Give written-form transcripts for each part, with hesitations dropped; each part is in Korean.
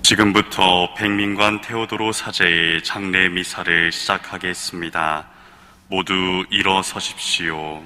지금부터 백민관 테오도로 사제의 장례 미사를 시작하겠습니다. 모두 일어서십시오.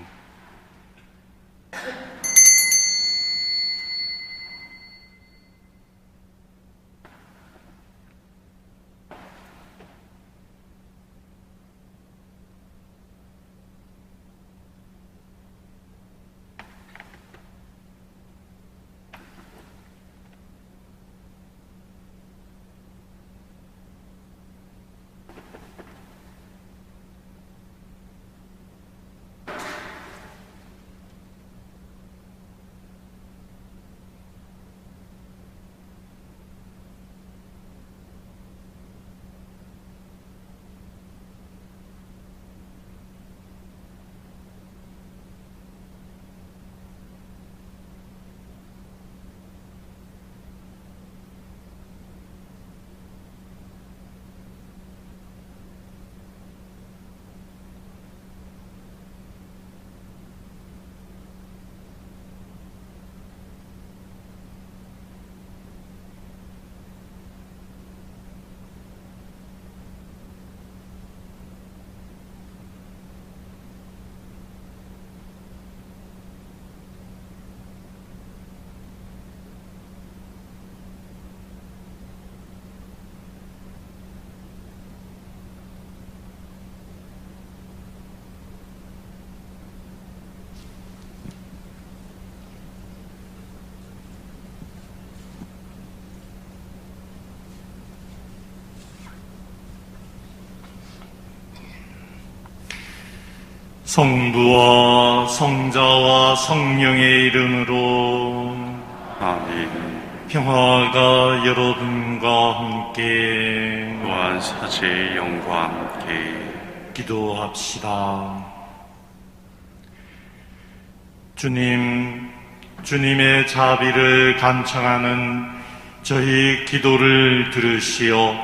성부와 성자와 성령의 이름으로 아멘. 평화가 여러분과 함께 또한 사제의 영과 함께 기도합시다. 주님, 주님의 자비를 간청하는 저희 기도를 들으시어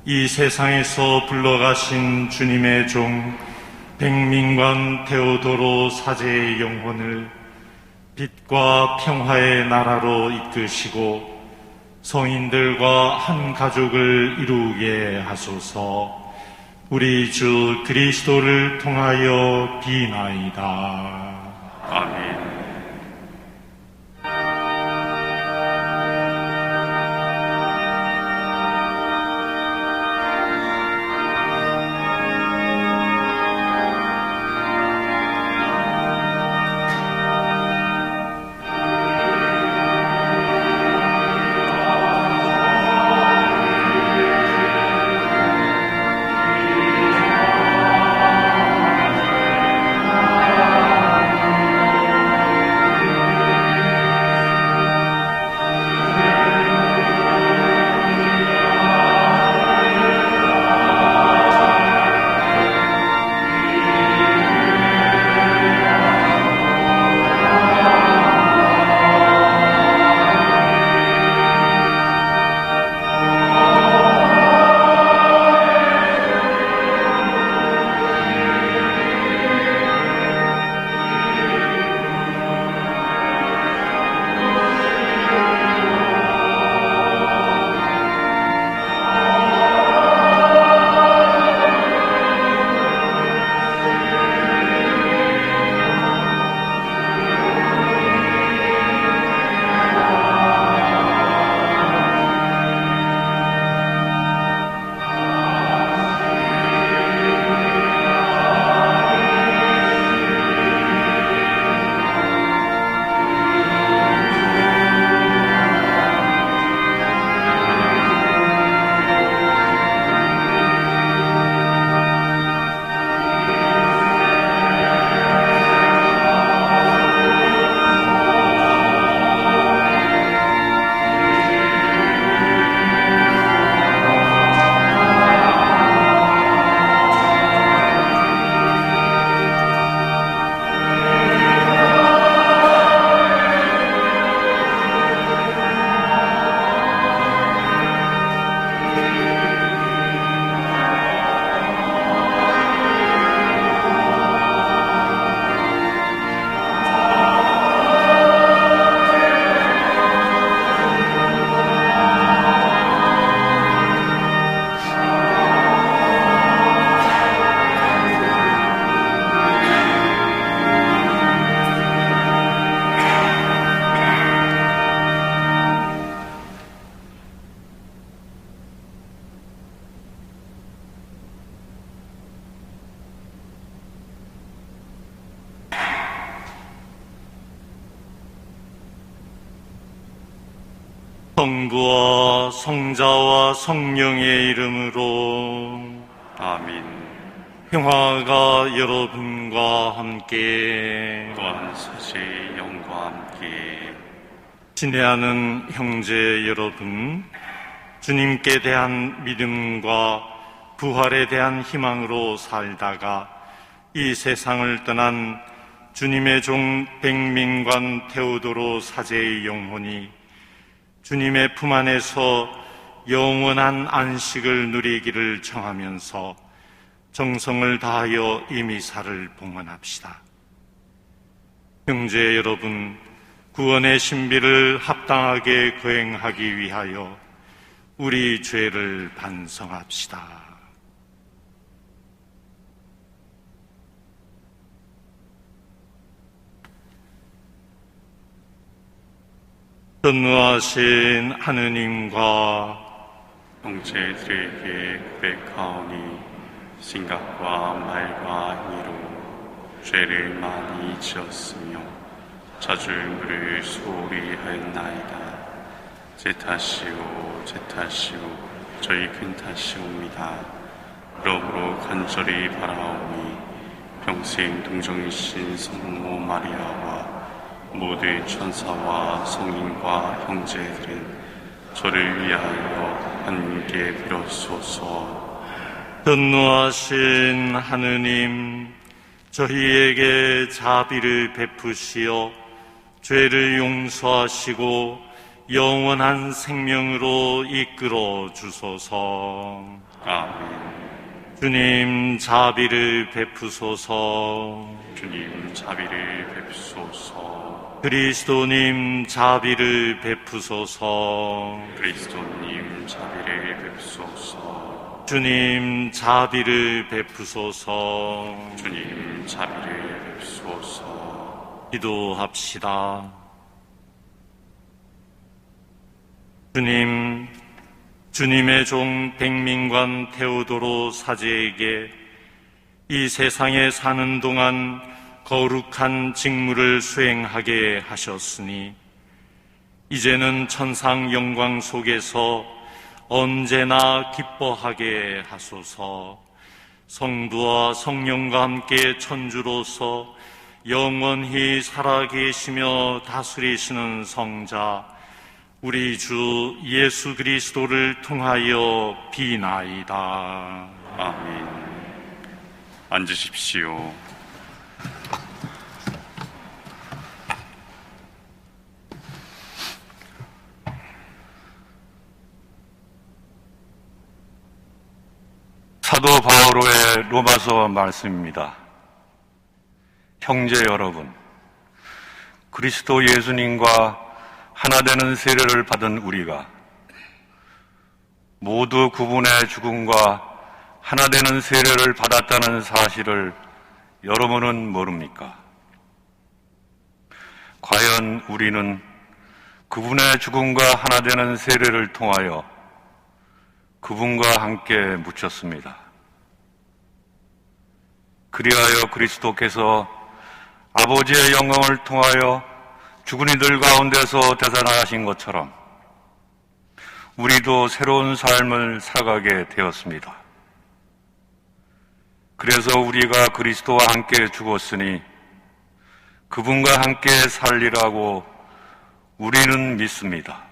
이 세상에서 불러가신 주님의 종 백민관 테오도로 사제의 영혼을 빛과 평화의 나라로 이끄시고 성인들과 한 가족을 이루게 하소서. 우리 주 그리스도를 통하여 비나이다. 아멘. 성부와 성자와 성령의 이름으로 아멘. 평화가 여러분과 함께 또한 사제의 영과 함께 친애하는 형제 여러분, 주님께 대한 믿음과 부활에 대한 희망으로 살다가 이 세상을 떠난 주님의 종 백민관 테오도로 사제의 영혼이 주님의 품 안에서 영원한 안식을 누리기를 청하면서 정성을 다하여 이 미사를 봉헌합시다. 형제 여러분, 구원의 신비를 합당하게 거행하기 위하여 우리 죄를 반성합시다. 전능하신 하느님과 형제들에게 고백하오니 생각과 말과 행위로 죄를 많이 지었으며 자줄물을 소홀히 하였나이다. 제 탓이오 저희 큰 탓이옵니다. 그러므로 간절히 바라오니 평생 동정이신 성모 마리아와 모든 천사와 성인과 형제들은 저를 위하여 하느님께 빌어주소서. 전능하신 하느님, 저희에게 자비를 베푸시어 죄를 용서하시고 영원한 생명으로 이끌어 주소서. 아멘. 주님, 자비를 베푸소서. 주님 자비를 베푸소서. 그리스도님, 자비를 베푸소서. 그리스도님 자비를 베푸소서. 주님, 자비를 베푸소서. 주님 자비를 베푸소서. 기도합시다. 주님, 주님의 종 백민관 테오도로 사제에게 이 세상에 사는 동안 거룩한 직무를 수행하게 하셨으니 이제는 천상 영광 속에서 언제나 기뻐하게 하소서. 성부와 성령과 함께 천주로서 영원히 살아계시며 다스리시는 성자 우리 주 예수 그리스도를 통하여 비나이다. 아멘. 앉으십시오. 사도 바오로의 로마서 말씀입니다. 형제 여러분, 그리스도 예수님과 하나 되는 세례를 받은 우리가 모두 그분의 죽음과 하나 되는 세례를 받았다는 사실을 여러분은 모릅니까? 과연 우리는 그분의 죽음과 하나 되는 세례를 통하여 그분과 함께 묻혔습니다. 그리하여 그리스도께서 아버지의 영광을 통하여 죽은 이들 가운데서 되살아나신 것처럼 우리도 새로운 삶을 살아가게 되었습니다. 그래서 우리가 그리스도와 함께 죽었으니 그분과 함께 살리라고 우리는 믿습니다.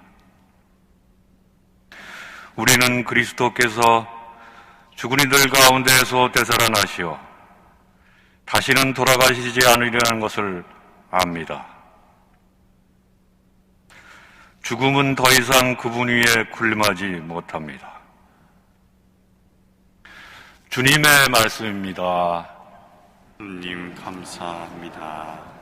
우리는 그리스도께서 죽은 이들 가운데에서 되살아나시어 다시는 돌아가시지 않으리라는 것을 압니다. 죽음은 더 이상 그분 위에 군림하지 못합니다. 주님의 말씀입니다. 주님 감사합니다.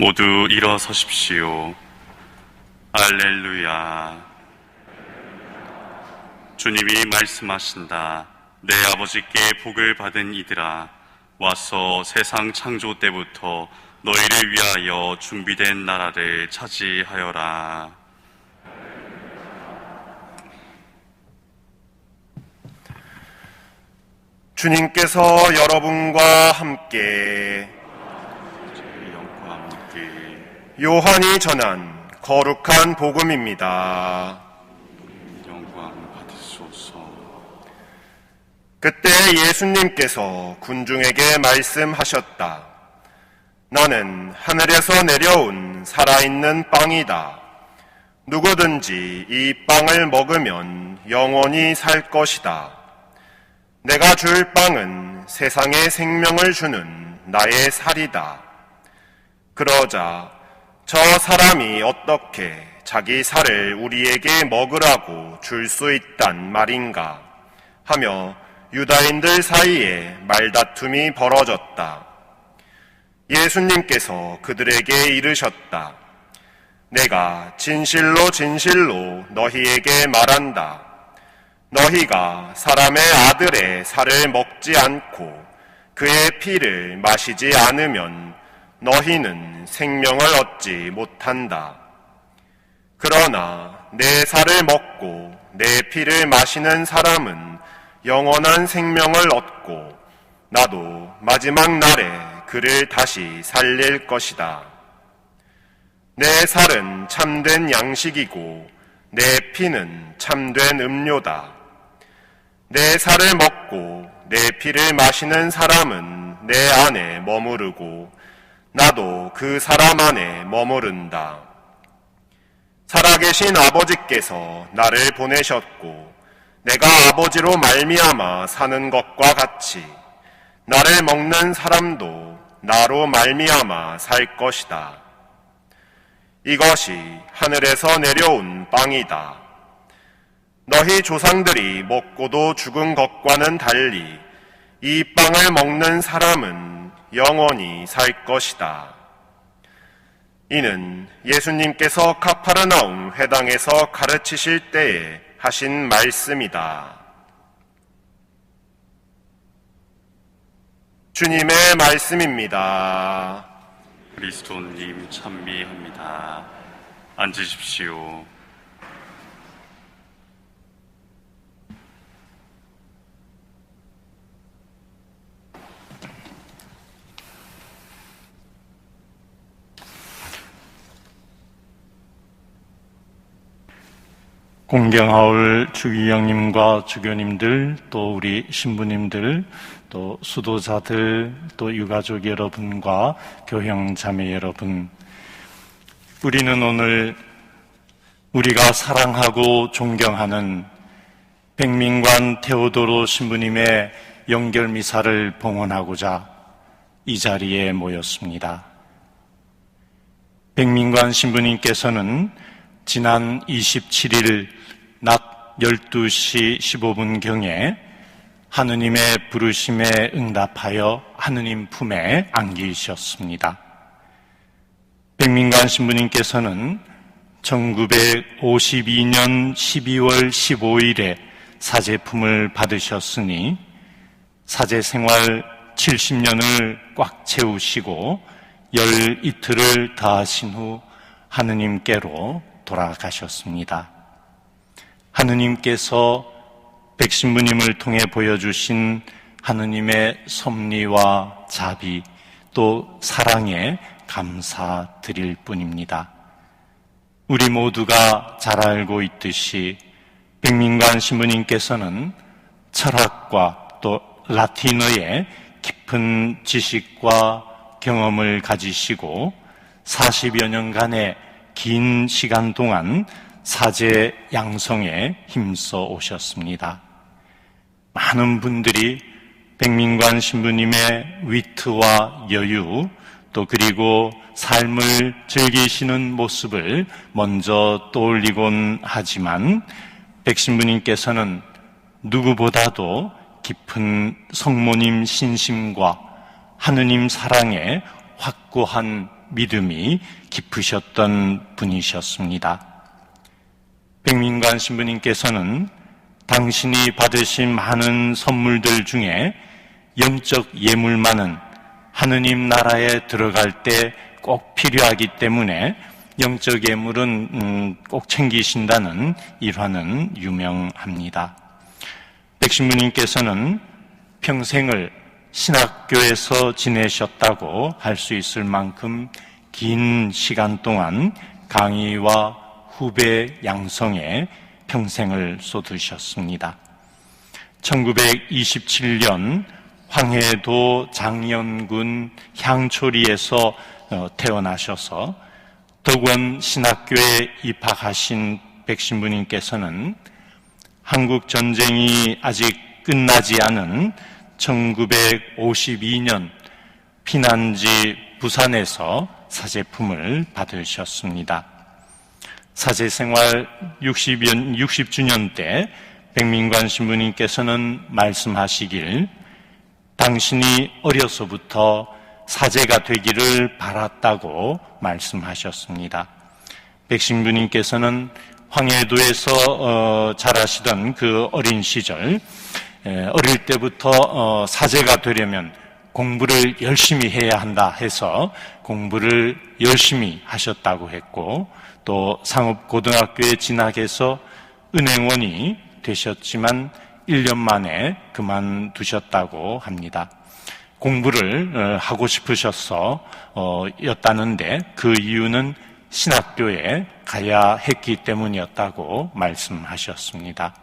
모두 일어서십시오. 알렐루야. 주님이 말씀하신다. 내 아버지께 복을 받은 이들아, 와서 세상 창조 때부터 너희를 위하여 준비된 나라를 차지하여라. 주님께서 여러분과 함께 영과 함께 요한이 전한 거룩한 복음입니다. 영광 받으소서. 그때 예수님께서 군중에게 말씀하셨다. 나는 하늘에서 내려온 살아있는 빵이다. 누구든지 이 빵을 먹으면 영원히 살 것이다. 내가 줄 빵은 세상에 생명을 주는 나의 살이다. 그러자 저 사람이 어떻게 자기 살을 우리에게 먹으라고 줄 수 있단 말인가 하며 유다인들 사이에 말다툼이 벌어졌다. 예수님께서 그들에게 이르셨다. 내가 진실로 진실로 너희에게 말한다. 너희가 사람의 아들의 살을 먹지 않고 그의 피를 마시지 않으면 너희는 생명을 얻지 못한다. 그러나 내 살을 먹고 내 피를 마시는 사람은 영원한 생명을 얻고 나도 마지막 날에 그를 다시 살릴 것이다. 내 살은 참된 양식이고 내 피는 참된 음료다. 내 살을 먹고 내 피를 마시는 사람은 내 안에 머무르고 나도 그 사람 안에 머무른다. 살아계신 아버지께서 나를 보내셨고 내가 아버지로 말미암아 사는 것과 같이 나를 먹는 사람도 나로 말미암아 살 것이다. 이것이 하늘에서 내려온 빵이다. 너희 조상들이 먹고도 죽은 것과는 달리 이 빵을 먹는 사람은 영원히 살 것이다. 이는 예수님께서 카파르나움 회당에서 가르치실 때에 하신 말씀이다. 주님의 말씀입니다. 그리스도님 찬미합니다. 앉으십시오. 공경하올 주기영님과 주교님들, 또 우리 신부님들, 또 수도자들, 또 유가족 여러분과 교형 자매 여러분, 우리는 오늘 우리가 사랑하고 존경하는 백민관 테오도로 신부님의 영결 미사를 봉헌하고자 이 자리에 모였습니다. 백민관 신부님께서는 지난 27일 낮 12시 15분경에 하느님의 부르심에 응답하여 하느님 품에 안기셨습니다. 백민관 신부님께서는 1952년 12월 15일에 사제품을 받으셨으니 사제 생활 70년을 꽉 채우시고 열 이틀을 다하신 후 하느님께로 돌아가셨습니다. 하느님께서 백신부님을 통해 보여주신 하느님의 섭리와 자비 또 사랑에 감사드릴 뿐입니다. 우리 모두가 잘 알고 있듯이 백민관 신부님께서는 철학과 또 라틴어의 깊은 지식과 경험을 가지시고 40여 년간의 긴 시간 동안 사제 양성에 힘써 오셨습니다. 많은 분들이 백민관 신부님의 위트와 여유 또 그리고 삶을 즐기시는 모습을 먼저 떠올리곤 하지만 백 신부님께서는 누구보다도 깊은 성모님 신심과 하느님 사랑에 확고한 믿음이 깊으셨던 분이셨습니다. 백민관 신부님께서는 당신이 받으신 많은 선물들 중에 영적 예물만은 하느님 나라에 들어갈 때 꼭 필요하기 때문에 영적 예물은 꼭 챙기신다는 일화는 유명합니다. 백신부님께서는 평생을 신학교에서 지내셨다고 할 수 있을 만큼 긴 시간 동안 강의와 후배 양성에 평생을 쏟으셨습니다. 1927년 황해도 장연군 향초리에서 태어나셔서 덕원 신학교에 입학하신 백신부님께서는 한국 전쟁이 아직 끝나지 않은 1952년 피난지 부산에서 사제품을 받으셨습니다. 사제생활 60주년 때 백민관 신부님께서는 말씀하시길 당신이 어려서부터 사제가 되기를 바랐다고 말씀하셨습니다. 백신부님께서는 황해도에서 자라시던 그 어린 시절, 어릴 때부터 사제가 되려면 공부를 열심히 해야 한다 해서 공부를 열심히 하셨다고 했고, 또 상업고등학교에 진학해서 은행원이 되셨지만 1년 만에 그만두셨다고 합니다. 공부를 하고 싶으셔서 였다는데 그 이유는 신학교에 가야 했기 때문이었다고 말씀하셨습니다.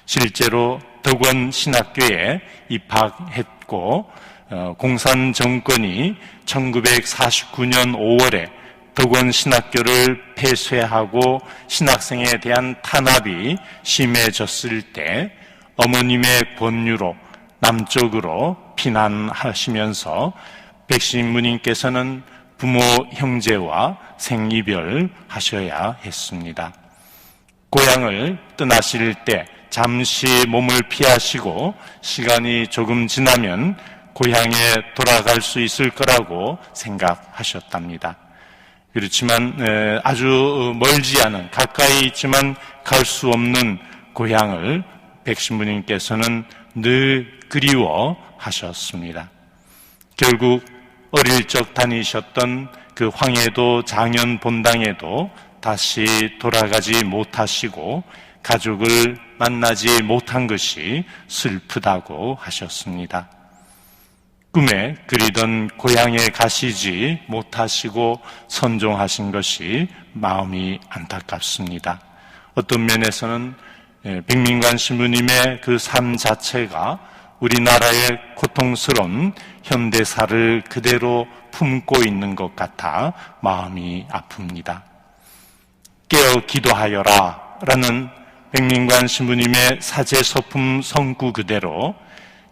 실제로 덕원 신학교에 입학했고 공산 정권이 1949년 5월에 덕원 신학교를 폐쇄하고 신학생에 대한 탄압이 심해졌을 때 어머님의 권유로 남쪽으로 피난하시면서 백신부님께서는 부모 형제와 생이별하셔야 했습니다. 고향을 떠나실 때 잠시 몸을 피하시고 시간이 조금 지나면 고향에 돌아갈 수 있을 거라고 생각하셨답니다. 그렇지만 아주 멀지 않은, 가까이 있지만 갈 수 없는 고향을 백신부님께서는 늘 그리워하셨습니다. 결국 어릴 적 다니셨던 그 황해도 장현 본당에도 다시 돌아가지 못하시고 가족을 만나지 못한 것이 슬프다고 하셨습니다. 꿈에 그리던 고향에 가시지 못하시고 선종하신 것이 마음이 안타깝습니다. 어떤 면에서는 백민관 신부님의 그 삶 자체가 우리나라의 고통스러운 현대사를 그대로 품고 있는 것 같아 마음이 아픕니다. 깨어 기도하여라 라는 백민관 신부님의 사제서품 성구 그대로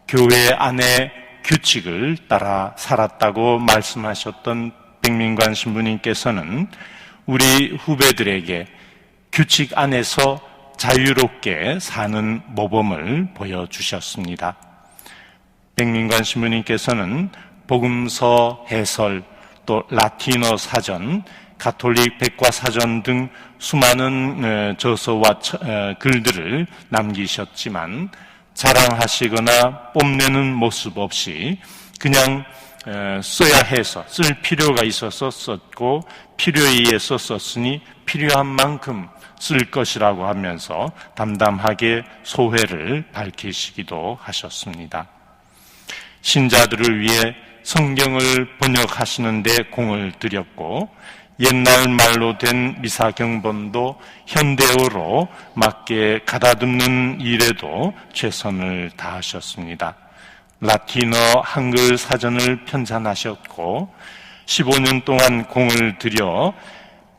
교회 안에 규칙을 따라 살았다고 말씀하셨던 백민관 신부님께서는 우리 후배들에게 규칙 안에서 자유롭게 사는 모범을 보여주셨습니다. 백민관 신부님께서는 복음서 해설, 또 라틴어 사전, 가톨릭 백과사전 등 수많은 저서와 글들을 남기셨지만 자랑하시거나 뽐내는 모습 없이 그냥 써야 해서 쓸 필요가 있어서 썼고 필요에 의해서 썼으니 필요한 만큼 쓸 것이라고 하면서 담담하게 소회를 밝히시기도 하셨습니다. 신자들을 위해 성경을 번역하시는 데 공을 들였고 옛날 말로 된 미사경본도 현대어로 맞게 가다듬는 일에도 최선을 다하셨습니다. 라틴어 한글 사전을 편찬하셨고 15년 동안 공을 들여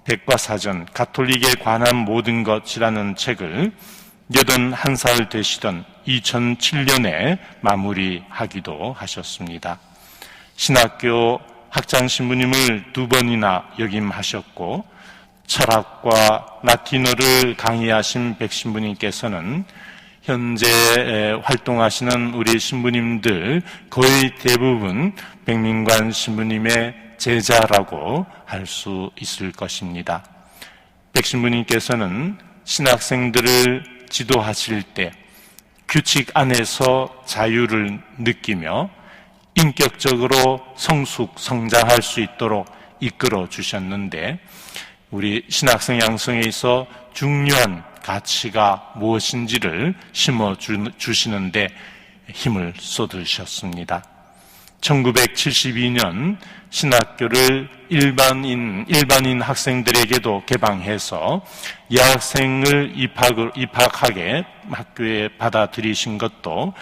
백과사전, 가톨릭에 관한 모든 것이라는 책을 81살 되시던 2007년에 마무리하기도 하셨습니다. 신학교 학장신부님을 2번이나 역임하셨고 철학과 라틴어를 강의하신 백신부님께서는 현재 활동하시는 우리 신부님들 거의 대부분 백민관 신부님의 제자라고 할 수 있을 것입니다. 백신부님께서는 신학생들을 지도하실 때 규칙 안에서 자유를 느끼며 인격적으로 성장할 수 있도록 이끌어 주셨는데, 우리 신학생 양성에 있어 중요한 가치가 무엇인지를 심어 주시는데 힘을 쏟으셨습니다. 1972년 신학교를 일반인 학생들에게도 개방해서 여학생을 입학하게 학교에 받아들이신 것도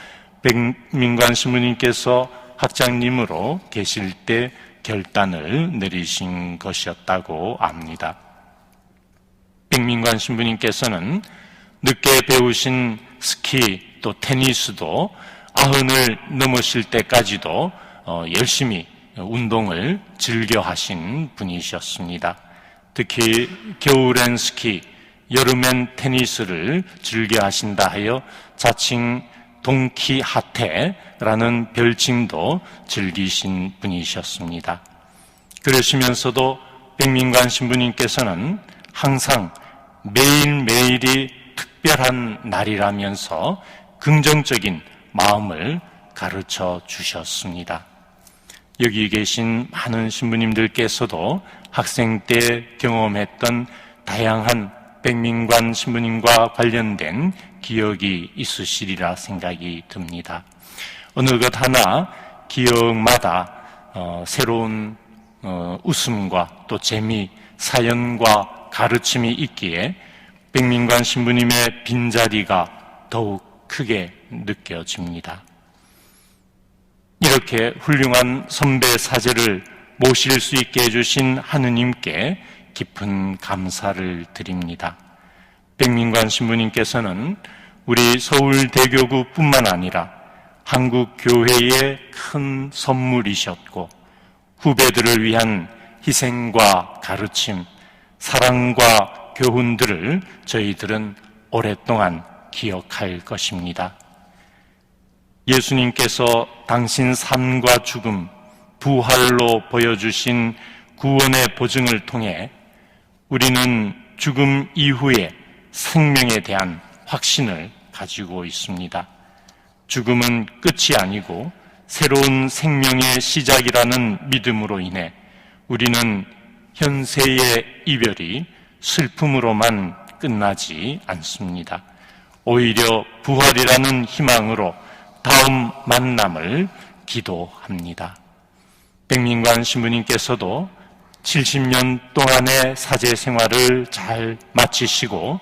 백민관 신부님께서 학장님으로 계실 때 결단을 내리신 것이었다고 압니다. 백민관 신부님께서는 늦게 배우신 스키 또 테니스도 90을 넘으실 때까지도 열심히 운동을 즐겨 하신 분이셨습니다. 특히 겨울엔 스키, 여름엔 테니스를 즐겨 하신다 하여 자칭 동키하테라는 별칭도 즐기신 분이셨습니다. 그러시면서도 백민관 신부님께서는 항상 매일매일이 특별한 날이라면서 긍정적인 마음을 가르쳐 주셨습니다. 여기 계신 많은 신부님들께서도 학생 때 경험했던 다양한 백민관 신부님과 관련된 기억이 있으시리라 생각이 듭니다. 어느 것 하나 기억마다 새로운 웃음과 또 재미, 사연과 가르침이 있기에 백민관 신부님의 빈자리가 더욱 크게 느껴집니다. 이렇게 훌륭한 선배 사제를 모실 수 있게 해주신 하느님께 깊은 감사를 드립니다. 백민관 신부님께서는 우리 서울대교구뿐만 아니라 한국교회의 큰 선물이셨고, 후배들을 위한 희생과 가르침, 사랑과 교훈들을 저희들은 오랫동안 기억할 것입니다. 예수님께서 당신 삶과 죽음, 부활로 보여주신 구원의 보증을 통해 우리는 죽음 이후에 생명에 대한 확신을 가지고 있습니다. 죽음은 끝이 아니고 새로운 생명의 시작이라는 믿음으로 인해 우리는 현세의 이별이 슬픔으로만 끝나지 않습니다. 오히려 부활이라는 희망으로 다음 만남을 기도합니다. 백민관 신부님께서도 70년 동안의 사제 생활을 잘 마치시고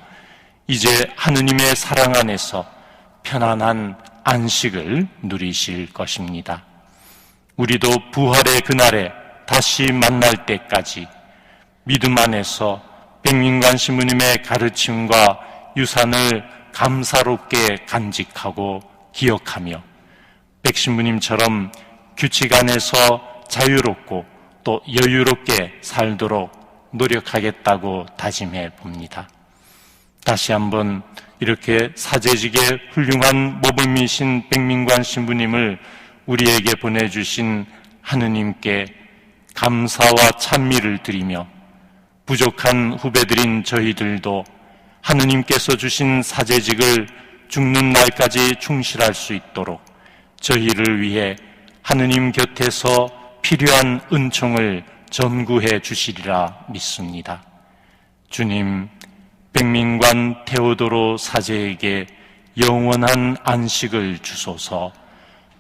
이제 하느님의 사랑 안에서 편안한 안식을 누리실 것입니다. 우리도 부활의 그날에 다시 만날 때까지 믿음 안에서 백민관 신부님의 가르침과 유산을 감사롭게 간직하고 기억하며 백신부님처럼 규칙 안에서 자유롭고 또 여유롭게 살도록 노력하겠다고 다짐해 봅니다. 다시 한번 이렇게 사제직의 훌륭한 모범이신 백민관 신부님을 우리에게 보내주신 하느님께 감사와 찬미를 드리며 부족한 후배들인 저희들도 하느님께서 주신 사제직을 죽는 날까지 충실할 수 있도록 저희를 위해 하느님 곁에서 필요한 은총을 전구해 주시리라 믿습니다. 주님, 백민관 테오도로 사제에게 영원한 안식을 주소서,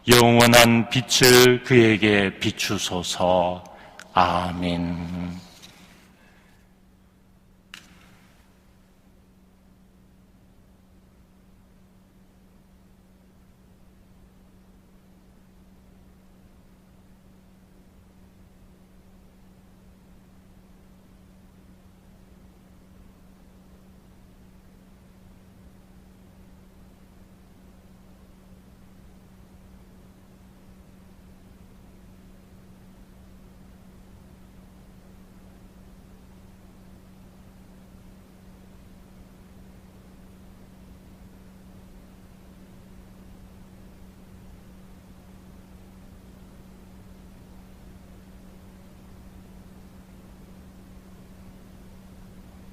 영원한 빛을 그에게 비추소서. 아멘.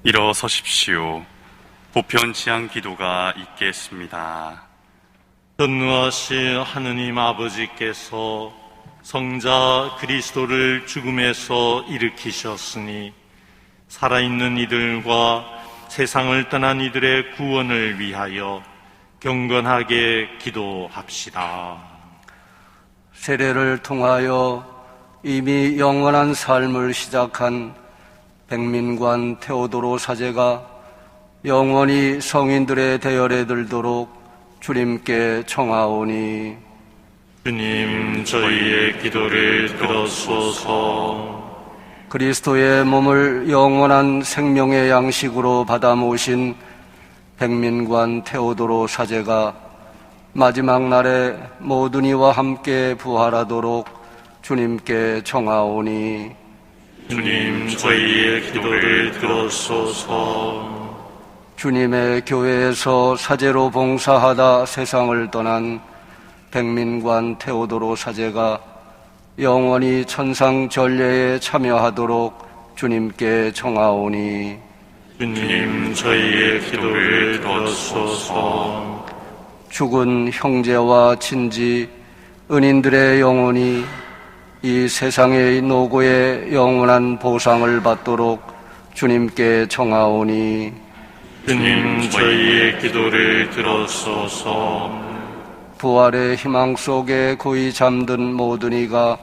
일어서십시오. 보편지향 기도가 있겠습니다. 전능하신 하느님 아버지께서 성자 그리스도를 죽음에서 일으키셨으니 살아있는 이들과 세상을 떠난 이들의 구원을 위하여 경건하게 기도합시다. 세례를 통하여 이미 영원한 삶을 시작한 백민관 테오도로 사제가 영원히 성인들의 대열에 들도록 주님께 청하오니 주님, 저희의 기도를 들어소서. 그리스도의 몸을 영원한 생명의 양식으로 받아 모신 백민관 테오도로 사제가 마지막 날에 모든 이와 함께 부활하도록 주님께 청하오니 주님, 저희의 기도를 들어소서. 주님의 교회에서 사제로 봉사하다 세상을 떠난 백민관 테오도로 사제가 영원히 천상 전례에 참여하도록 주님께 청하오니 주님, 저희의 기도를 들어소서. 죽은 형제와 친지, 은인들의 영혼이 이 세상의 노고에 영원한 보상을 받도록 주님께 청하오니 주님, 저희의 기도를 들어소서. 부활의 희망 속에 고이 잠든 모든 이가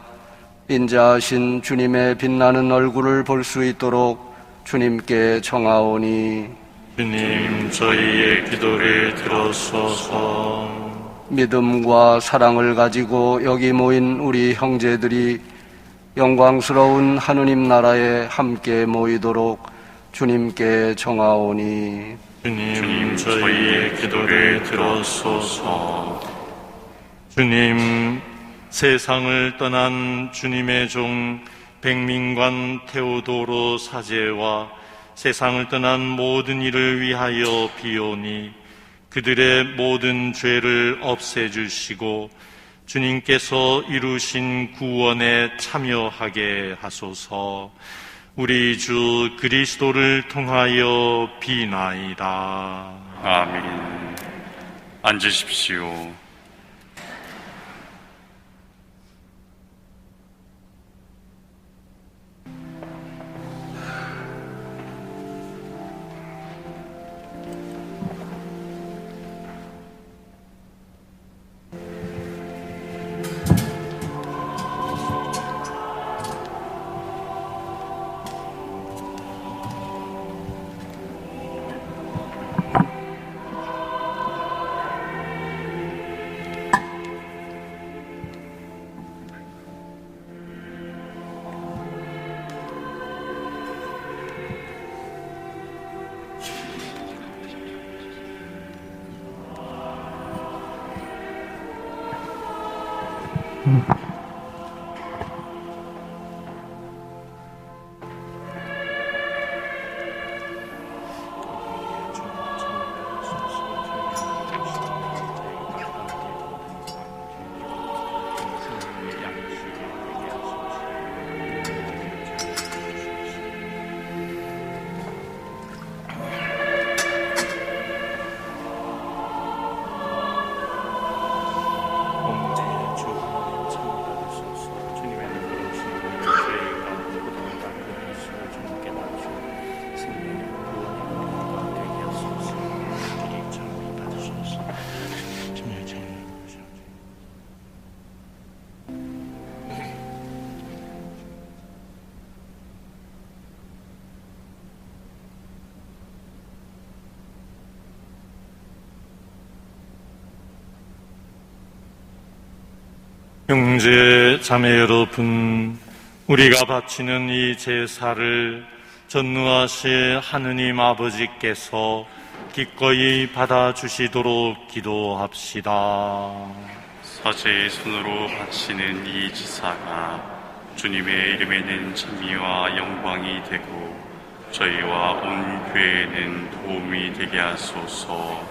인자하신 주님의 빛나는 얼굴을 볼 수 있도록 주님께 청하오니 주님, 저희의 기도를 들어소서. 믿음과 사랑을 가지고 여기 모인 우리 형제들이 영광스러운 하느님 나라에 함께 모이도록 주님께 청하오니 주님, 저희의 기도를 들어소서. 주님, 세상을 떠난 주님의 종 백민관 테오도로 사제와 세상을 떠난 모든 이를 위하여 비오니 그들의 모든 죄를 없애주시고 주님께서 이루신 구원에 참여하게 하소서. 우리 주 그리스도를 통하여 비나이다. 아멘. 앉으십시오. 형제 자매 여러분, 우리가 바치는 이 제사를 전능하신 하느님 아버지께서 기꺼이 받아주시도록 기도합시다. 사제의 손으로 바치는 이 제사가 주님의 이름에는 찬미와 영광이 되고 저희와 온 교회에는 도움이 되게 하소서.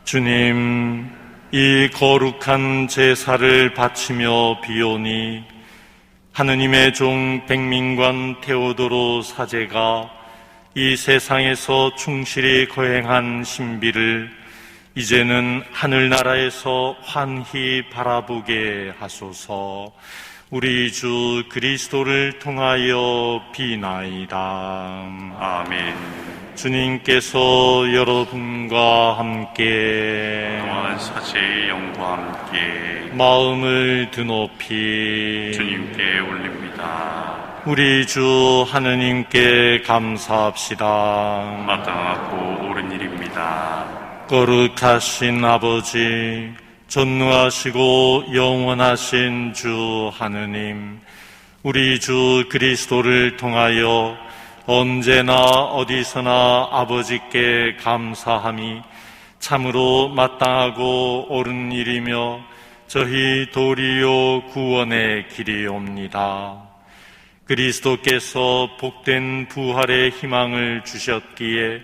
주님, 이 거룩한 제사를 바치며 비오니 하느님의 종 백민관 테오도로 사제가 이 세상에서 충실히 거행한 신비를 이제는 하늘나라에서 환히 바라보게 하소서. 우리 주 그리스도를 통하여 비나이다. 아멘. 주님께서 여러분과 함께 또한 사제의 영과 함께 마음을 드높이 주님께 올립니다. 우리 주 하느님께 감사합시다. 마땅하고 옳은 일입니다. 거룩하신 아버지, 전능하시고 영원하신 주 하느님, 우리 주 그리스도를 통하여 언제나 어디서나 아버지께 감사함이 참으로 마땅하고 옳은 일이며 저희 도리요 구원의 길이옵니다. 그리스도께서 복된 부활의 희망을 주셨기에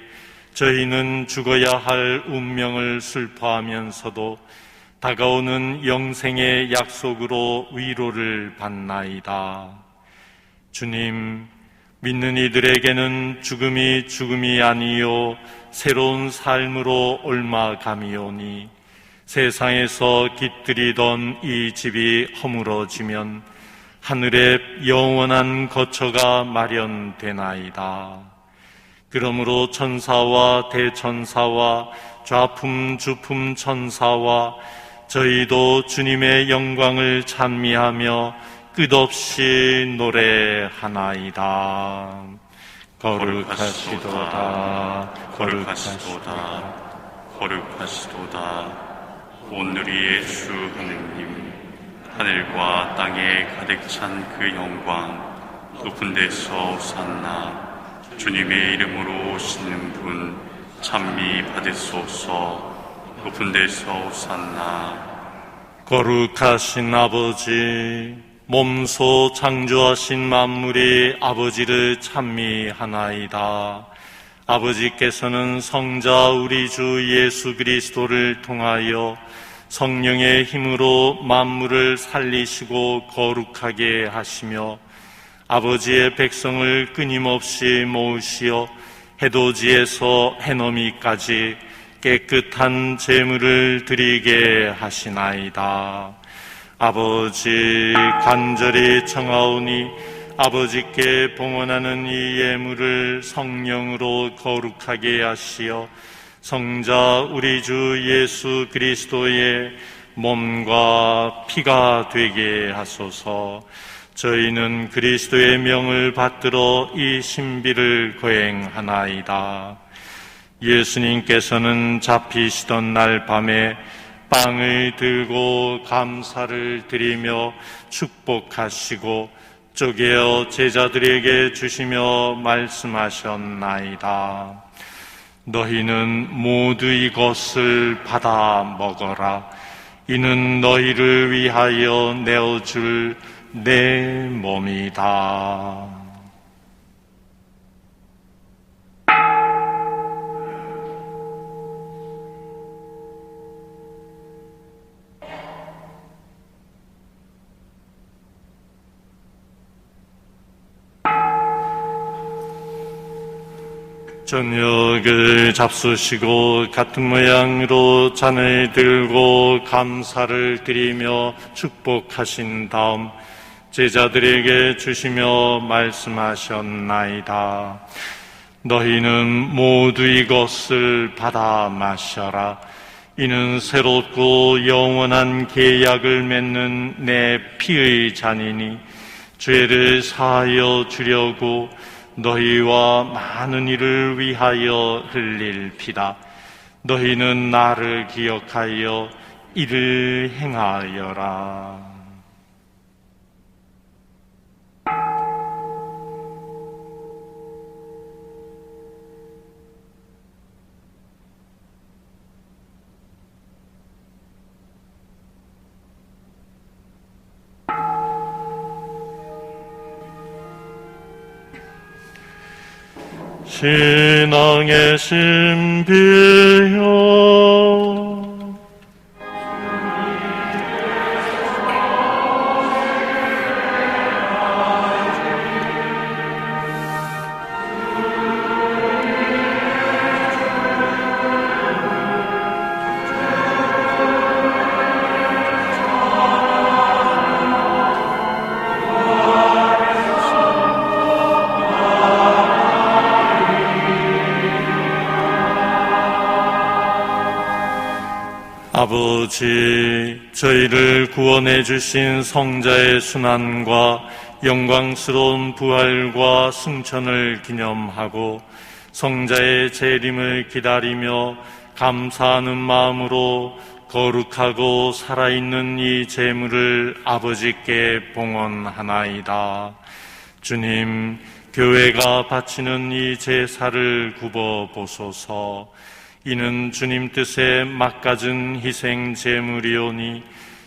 저희는 죽어야 할 운명을 슬퍼하면서도 다가오는 영생의 약속으로 위로를 받나이다. 주님, 믿는 이들에게는 죽음이 아니요 새로운 삶으로 옮아가미오니 세상에서 깃들이던 이 집이 허물어지면 하늘에 영원한 거처가 마련되나이다. 그러므로 천사와 대천사와 좌품 주품 천사와 저희도 주님의 영광을 찬미하며 끝없이 노래하나이다. 거룩하시도다, 거룩하시도다, 거룩하시도다. 온누리의 주 하느님, 하늘과 땅에 가득 찬 그 영광, 높은 데서 오산나. 주님의 이름으로 오시는 분 찬미 받으소서. 높은 데서 오산나. 거룩하신 아버지, 몸소 창조하신 만물이 아버지를 찬미하나이다. 아버지께서는 성자 우리 주 예수 그리스도를 통하여 성령의 힘으로 만물을 살리시고 거룩하게 하시며 아버지의 백성을 끊임없이 모으시어 해돋이에서 해넘이까지 깨끗한 제물을 드리게 하시나이다. 아버지, 간절히 청하오니 아버지께 봉헌하는 이 예물을 성령으로 거룩하게 하시어 성자 우리 주 예수 그리스도의 몸과 피가 되게 하소서. 저희는 그리스도의 명을 받들어 이 신비를 거행하나이다. 예수님께서는 잡히시던 날 밤에 빵을 들고 감사를 드리며 축복하시고 쪼개어 제자들에게 주시며 말씀하셨나이다. 너희는 모두 이것을 받아 먹어라. 이는 너희를 위하여 내어줄 내 몸이다. 저녁을 잡수시고 같은 모양으로 잔을 들고 감사를 드리며 축복하신 다음 제자들에게 주시며 말씀하셨나이다. 너희는 모두 이것을 받아 마셔라. 이는 새롭고 영원한 계약을 맺는 내 피의 잔이니 죄를 사하여 주려고 너희와 많은 이를 위하여 흘릴 피다. 너희는 나를 기억하여 이를 행하여라. 신앙의 신비여 아버지, 저희를 구원해 주신 성자의 순환과 영광스러운 부활과 승천을 기념하고 성자의 재림을 기다리며 감사하는 마음으로 거룩하고 살아있는 이 제물을 아버지께 봉헌하나이다. 주님, 교회가 바치는 이 제사를 굽어보소서. 이는 주님 뜻에 막가진 희생 제물이오니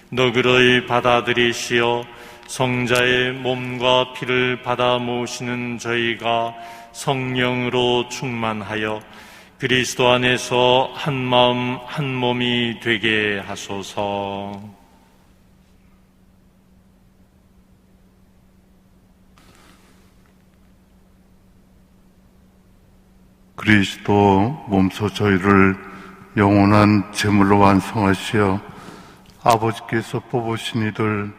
너그러이 받아들이시어 성자의 몸과 피를 받아 모시는 저희가 성령으로 충만하여 그리스도 안에서 한 마음 한 몸이 되게 하소서. 그리스도 몸소 저희를 영원한 제물로 완성하시어 아버지께서 뽑으신 이들,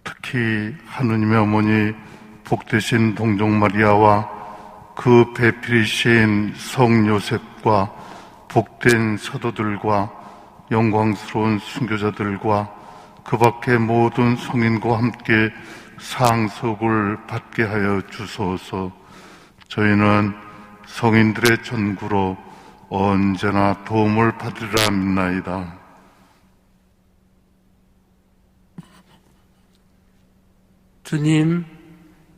특히 하느님의 어머니 복되신 동정 마리아와 그 배필이신 성 요셉과 복된 사도들과 영광스러운 순교자들과 그 밖의 모든 성인과 함께 상속을 받게 하여 주소서. 저희는 성인들의 전구로 언제나 도움을 받으리라 믿나이다. 주님,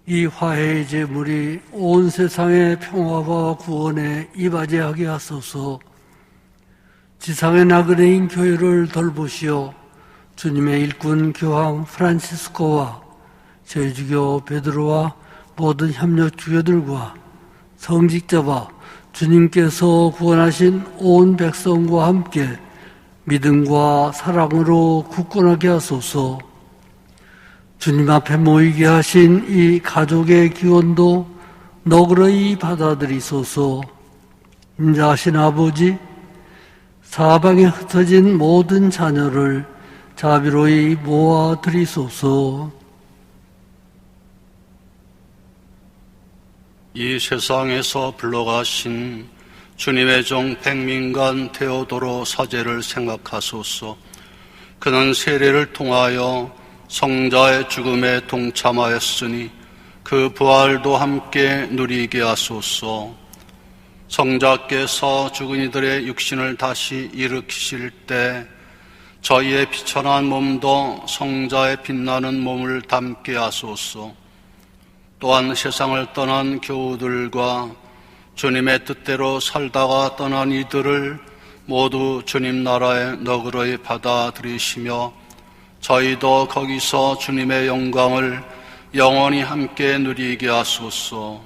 이 화해의 제물이 온 세상의 평화와 구원에 이바지하게 하소서. 지상의 나그네인 교회를 돌보시어 주님의 일꾼 교황 프란치스코와 저희 주교 베드로와 모든 협력 주교들과 성직자와 주님께서 구원하신 온 백성과 함께 믿음과 사랑으로 굳건하게 하소서. 주님 앞에 모이게 하신 이 가족의 기원도 너그러이 받아들이소서. 인자하신 아버지, 사방에 흩어진 모든 자녀를 자비로이 모아드리소서. 이 세상에서 불러가신 주님의 종 백민관 테오도로 사제를 생각하소서. 그는 세례를 통하여 성자의 죽음에 동참하였으니 그 부활도 함께 누리게 하소서. 성자께서 죽은 이들의 육신을 다시 일으키실 때 저희의 비천한 몸도 성자의 빛나는 몸을 담게 하소서. 또한 세상을 떠난 교우들과 주님의 뜻대로 살다가 떠난 이들을 모두 주님 나라에 너그러이 받아들이시며 저희도 거기서 주님의 영광을 영원히 함께 누리게 하소서.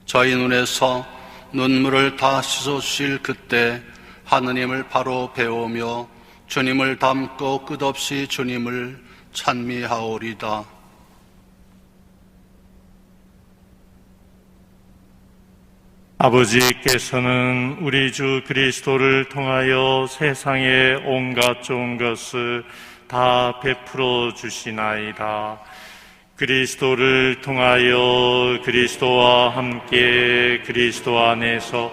저희 눈에서 눈물을 다 씻어주실 그때 하느님을 바로 배우며 주님을 닮고 끝없이 주님을 찬미하오리다. 아버지께서는 우리 주 그리스도를 통하여 세상의 온갖 좋은 것을 다 베풀어 주시나이다. 그리스도를 통하여 그리스도와 함께 그리스도 안에서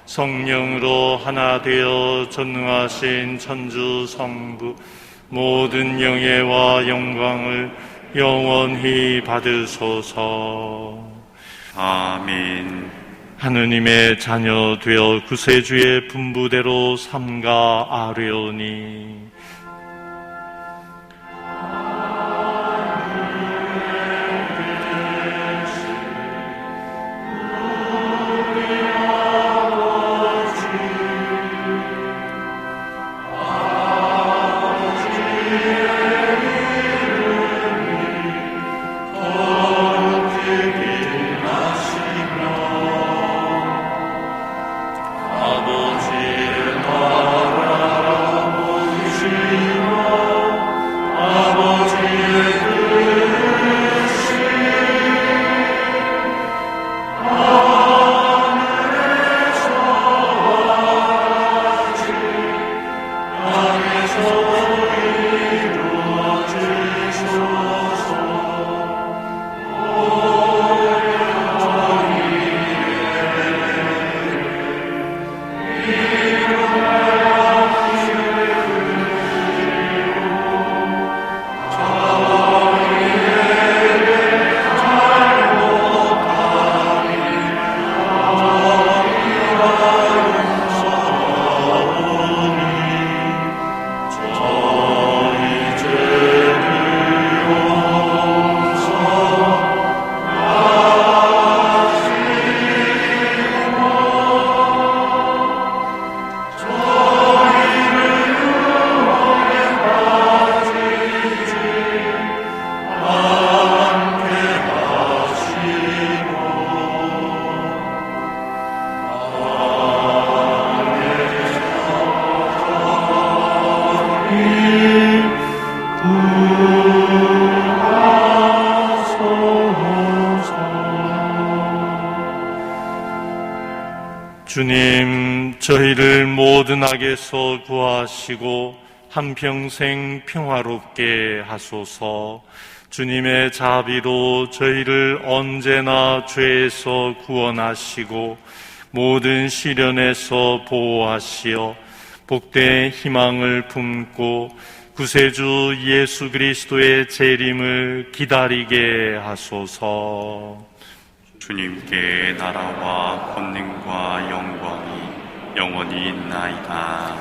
성령으로 하나 되어 전능하신 천주 성부 모든 영예와 영광을 영원히 받으소서. 아멘. 하느님의 자녀 되어 구세주의 분부대로 삼가 아뢰오니 아버지의 나라 주님, 저희를 모든 악에서 구하시고 한평생 평화롭게 하소서. 주님의 자비로 저희를 언제나 죄에서 구원하시고 모든 시련에서 보호하시어 복된 희망을 품고 구세주 예수 그리스도의 재림을 기다리게 하소서. 주님께 나라와 권능과 영광이 영원히 있나이다.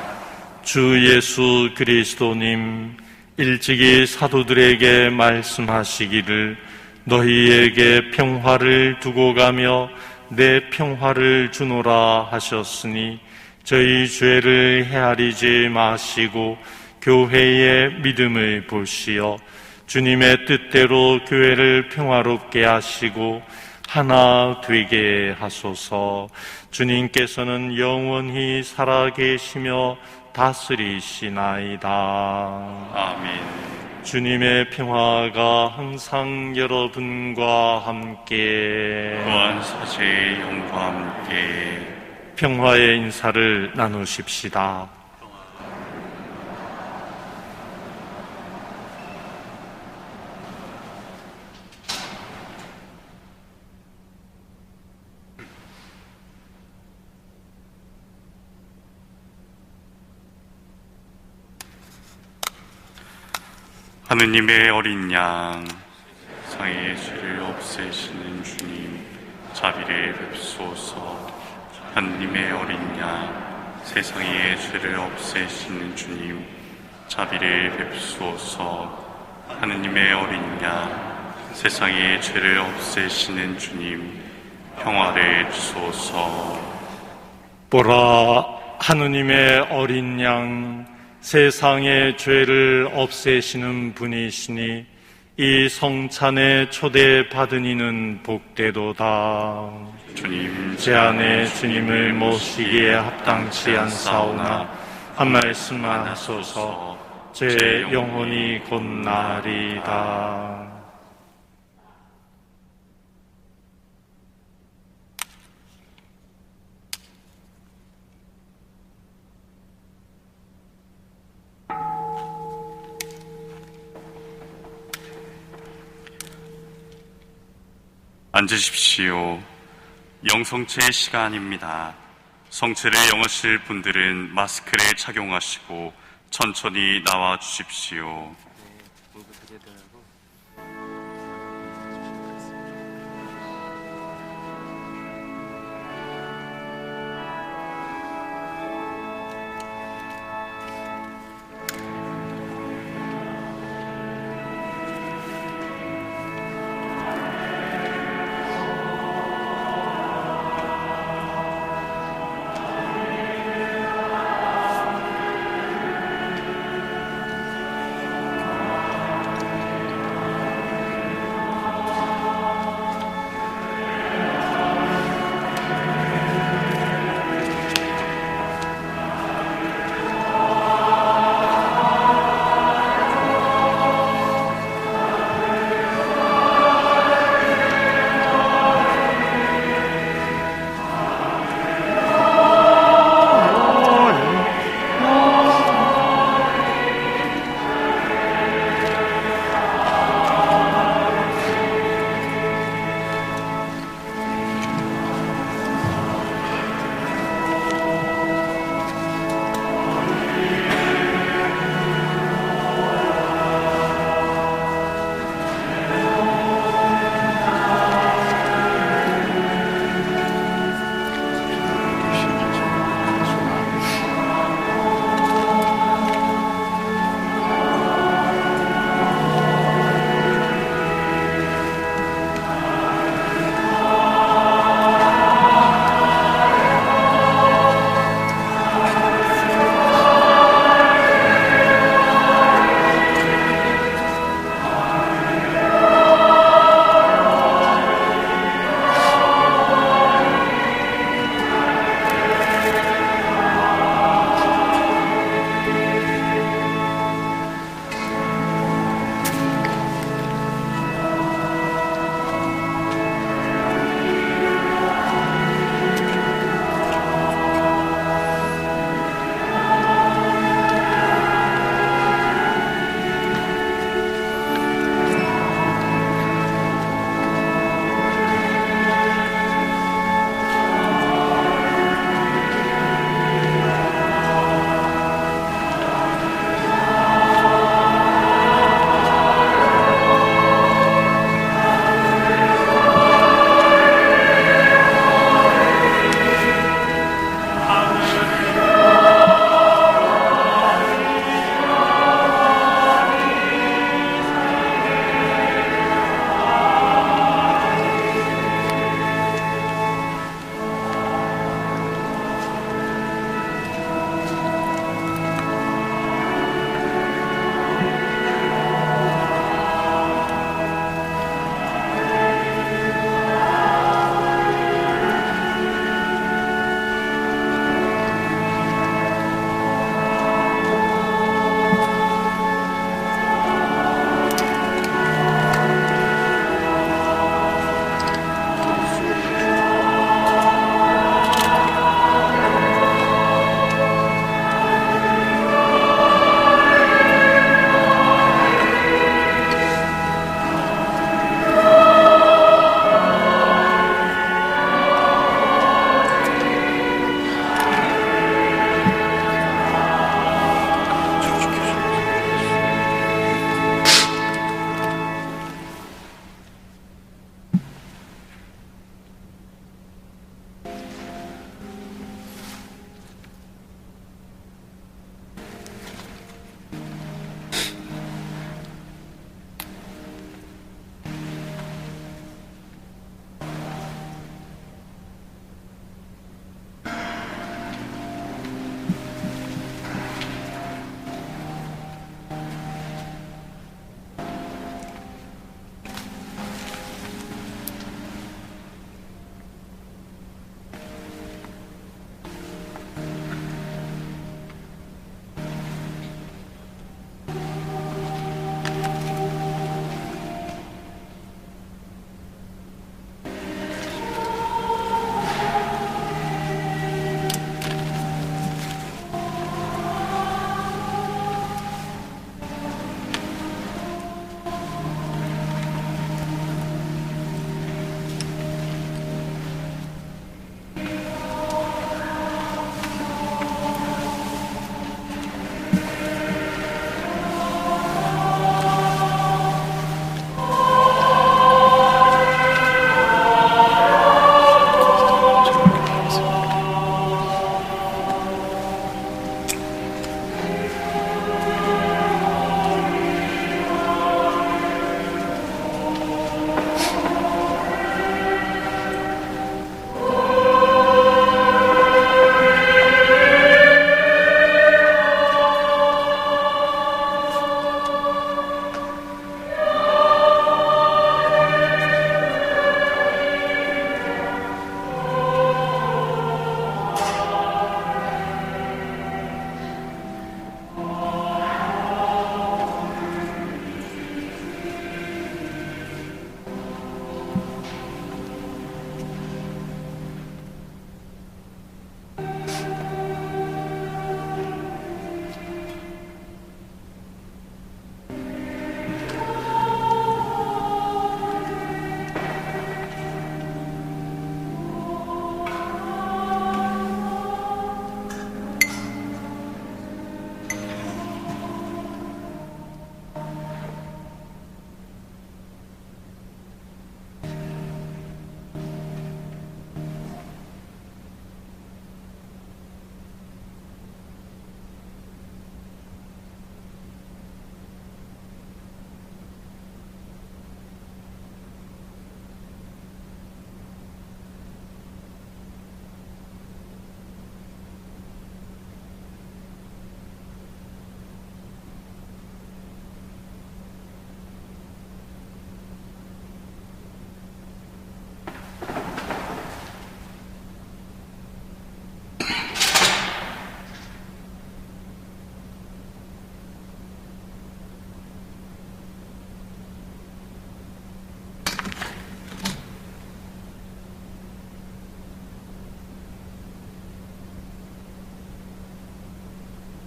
주 예수 그리스도님, 일찍이 사도들에게 말씀하시기를 너희에게 평화를 두고 가며 내 평화를 주노라 하셨으니 저희 죄를 헤아리지 마시고 교회의 믿음을 보시어 주님의 뜻대로 교회를 평화롭게 하시고 하나 되게 하소서. 주님께서는 영원히 살아계시며 다스리시나이다. 아멘. 주님의 평화가 항상 여러분과 함께 또한 사제의 영과 함께 평화의 인사를 나누십시다. 하느님의 어린 양, 세상의 죄를 없애시는 주님, 자비를 베푸소서. 하느님의 어린 양, 세상의 죄를 없애시는 주님, 자비를 베푸소서. 하느님의 어린 양, 세상의 죄를 없애시는 주님, 평화를 주소서. 보라, 하느님의 어린 양, 세상의 죄를 없애시는 분이시니 이 성찬에 초대받은 이는 복되도다. 주님, 제 안에 주님을 모시기에 합당치 않사오나 한 말씀만 하소서. 제 영혼이 곧 나으리이다. 앉으십시오. 영성체 시간입니다. 성체를 영하실 분들은 마스크를 착용하시고 천천히 나와 주십시오.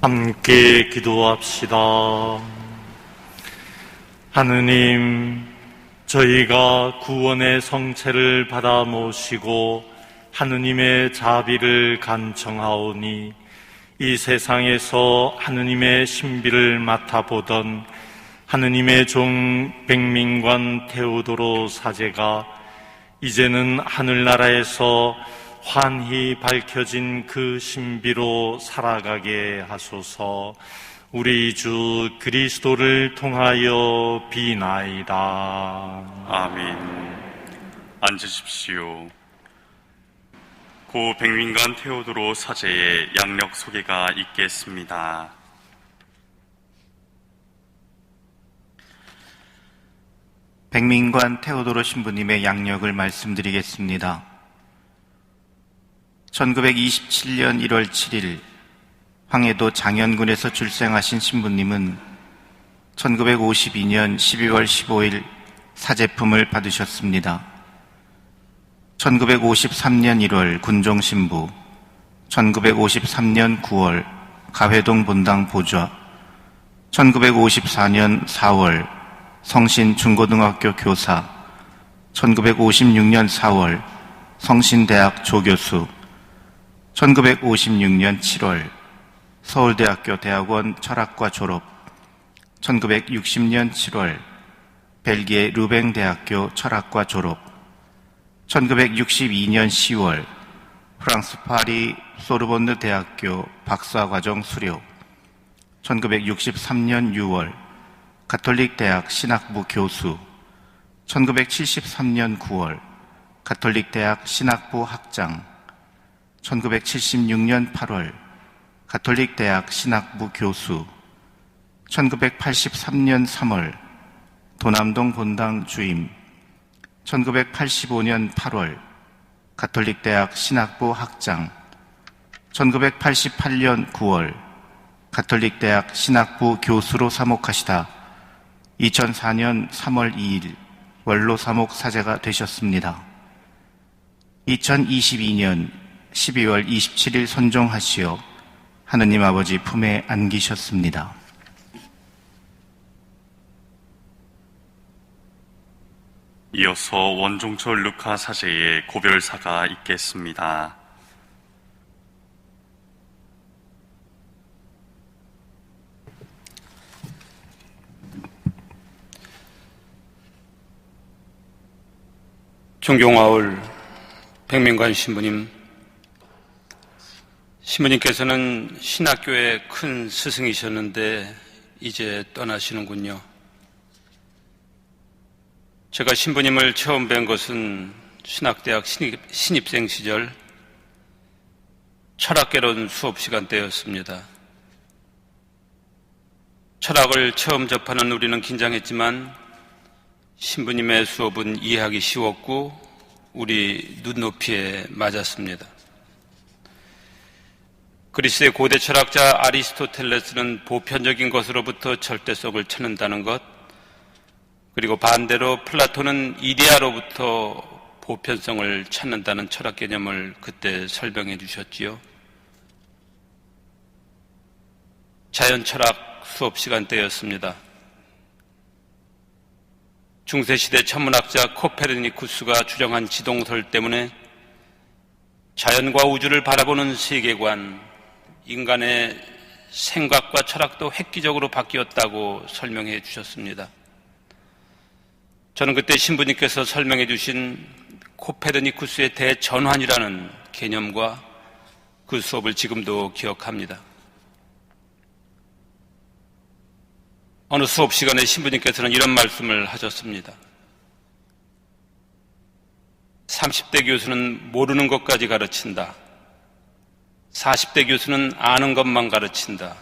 함께 기도합시다. 하느님, 저희가 구원의 성체를 받아 모시고 하느님의 자비를 간청하오니 이 세상에서 하느님의 신비를 맡아보던 하느님의 종 백민관 테오도로 사제가 이제는 하늘나라에서 환히 밝혀진 그 신비로 살아가게 하소서. 우리 주 그리스도를 통하여 비나이다. 아멘. 앉으십시오. 고 백민관 테오도로 사제의 양력 소개가 있겠습니다. 백민관 테오도로 신부님의 양력을 말씀드리겠습니다. 1927년 1월 7일 황해도 장현군에서 출생하신 신부님은 1952년 12월 15일 사제품을 받으셨습니다. 1953년 1월 군종신부, 1953년 9월 가회동 본당 보좌, 1954년 4월 성신 중고등학교 교사, 1956년 4월 성신대학 조교수, 1956년 7월 서울대학교 대학원 철학과 졸업, 1960년 7월 벨기에 루뱅대학교 철학과 졸업, 1962년 10월 프랑스 파리 소르본느 대학교 박사과정 수료, 1963년 6월 가톨릭대학 신학부 교수, 1973년 9월 가톨릭대학 신학부 학장, 1976년 8월 가톨릭대학 신학부 교수, 1983년 3월 도남동 본당 주임, 1985년 8월 가톨릭대학 신학부 학장, 1988년 9월 가톨릭대학 신학부 교수로 사목하시다 2004년 3월 2일 원로 사목 사제가 되셨습니다. 2022년 12월 27일 선종하시어 하느님 아버지 품에 안기셨습니다. 이어서 원종철 루카 사제의 고별사가 있겠습니다. 존경하올 백민관 신부님, 신부님께서는 신학교의 큰 스승이셨는데 이제 떠나시는군요. 제가 신부님을 처음 뵌 것은 신학대학 신입생 시절 철학개론 수업 시간 때였습니다. 철학을 처음 접하는 우리는 긴장했지만 신부님의 수업은 이해하기 쉬웠고 우리 눈높이에 맞았습니다. 그리스의 고대 철학자 아리스토텔레스는 보편적인 것으로부터 절대성을 찾는다는 것, 그리고 반대로 플라톤은 이데아로부터 보편성을 찾는다는 철학 개념을 그때 설명해 주셨지요. 자연철학 수업 시간 때였습니다. 중세시대 천문학자 코페르니쿠스가 주장한 지동설 때문에 자연과 우주를 바라보는 세계관, 인간의 생각과 철학도 획기적으로 바뀌었다고 설명해 주셨습니다. 저는 그때 신부님께서 설명해 주신 코페르니쿠스의 대전환이라는 개념과 그 수업을 지금도 기억합니다. 어느 수업 시간에 신부님께서는 이런 말씀을 하셨습니다. 30대 교수는 모르는 것까지 가르친다. 40대 교수는 아는 것만 가르친다.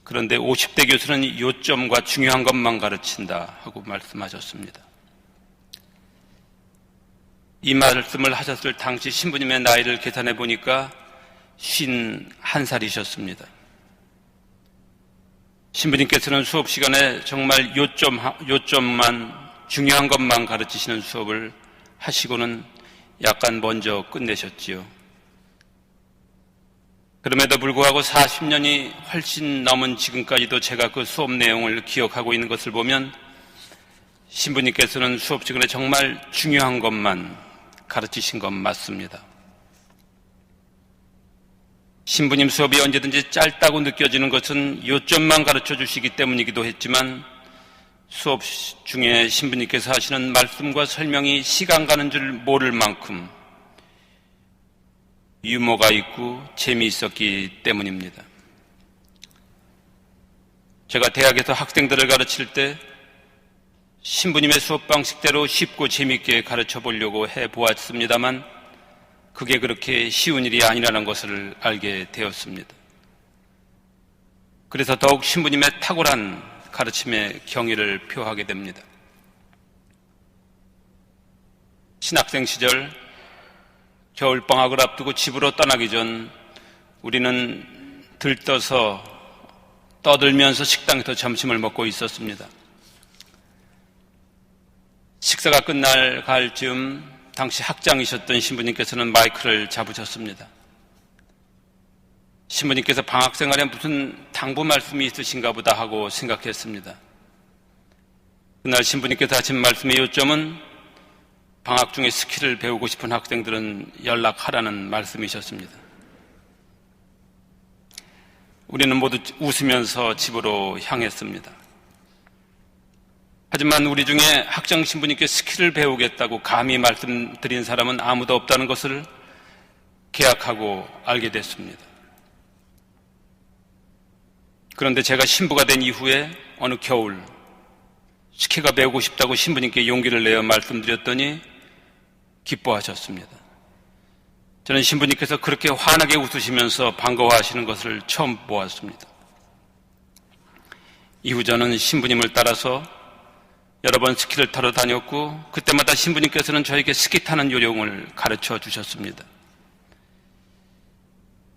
그런데 50대 교수는 요점과 중요한 것만 가르친다 하고 말씀하셨습니다. 이 말씀을 하셨을 당시 신부님의 나이를 계산해 보니까 51살이셨습니다. 신부님께서는 수업 시간에 정말 요점만 중요한 것만 가르치시는 수업을 하시고는 약간 먼저 끝내셨지요. 그럼에도 불구하고 40년이 훨씬 넘은 지금까지도 제가 그 수업 내용을 기억하고 있는 것을 보면 신부님께서는 수업 시간에 정말 중요한 것만 가르치신 건 맞습니다. 신부님 수업이 언제든지 짧다고 느껴지는 것은 요점만 가르쳐 주시기 때문이기도 했지만 수업 중에 신부님께서 하시는 말씀과 설명이 시간 가는 줄 모를 만큼 유머가 있고 재미있었기 때문입니다. 제가 대학에서 학생들을 가르칠 때 신부님의 수업 방식대로 쉽고 재미있게 가르쳐 보려고 해보았습니다만 그게 그렇게 쉬운 일이 아니라는 것을 알게 되었습니다. 그래서 더욱 신부님의 탁월한 가르침의 경의를 표하게 됩니다. 신학생 시절 겨울방학을 앞두고 집으로 떠나기 전 우리는 들떠서 떠들면서 식당에서 점심을 먹고 있었습니다. 식사가 끝날 가을 즈음 당시 학장이셨던 신부님께서는 마이크를 잡으셨습니다. 신부님께서 방학 생활에 무슨 당부 말씀이 있으신가 보다 하고 생각했습니다. 그날 신부님께서 하신 말씀의 요점은 방학 중에 스키를 배우고 싶은 학생들은 연락하라는 말씀이셨습니다. 우리는 모두 웃으면서 집으로 향했습니다. 하지만 우리 중에 학장 신부님께 스키를 배우겠다고 감히 말씀드린 사람은 아무도 없다는 것을 계약하고 알게 됐습니다. 그런데 제가 신부가 된 이후에 어느 겨울 스키가 배우고 싶다고 신부님께 용기를 내어 말씀드렸더니 기뻐하셨습니다. 저는 신부님께서 그렇게 환하게 웃으시면서 반가워하시는 것을 처음 보았습니다. 이후 저는 신부님을 따라서 여러 번 스키를 타러 다녔고 그때마다 신부님께서는 저에게 스키 타는 요령을 가르쳐 주셨습니다.